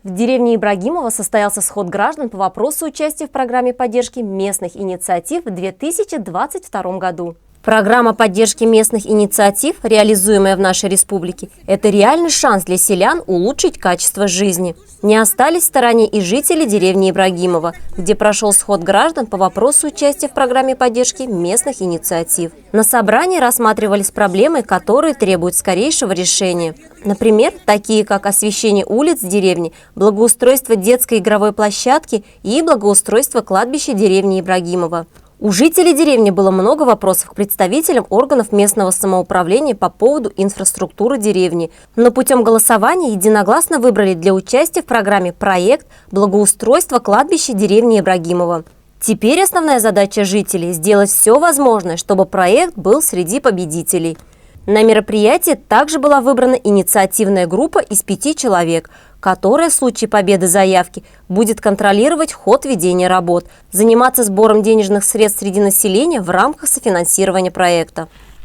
В деревне Ибрагимово состоялся сход граждан по вопросу участия в программе поддержки местных инициатив в 2022 году. Программа поддержки местных инициатив, реализуемая в нашей республике, это реальный шанс для селян улучшить качество жизни. Не остались в стороне и жители деревни Ибрагимово, где прошел сход граждан по вопросу участия в программе поддержки местных инициатив. На собрании рассматривались проблемы, которые требуют скорейшего решения. Например, такие как освещение улиц деревни, благоустройство детской игровой площадки и благоустройство кладбища деревни Ибрагимово. У жителей деревни было много вопросов к представителям органов местного самоуправления по поводу инфраструктуры деревни, но путем голосования единогласно выбрали для участия в программе проект благоустройства кладбища деревни Ибрагимово. Теперь основная задача жителей – сделать все возможное, чтобы проект был среди победителей. На мероприятии также была выбрана инициативная группа из 5 человек, которая в случае победы заявки будет контролировать ход ведения работ, заниматься сбором денежных средств среди населения в рамках софинансирования проекта.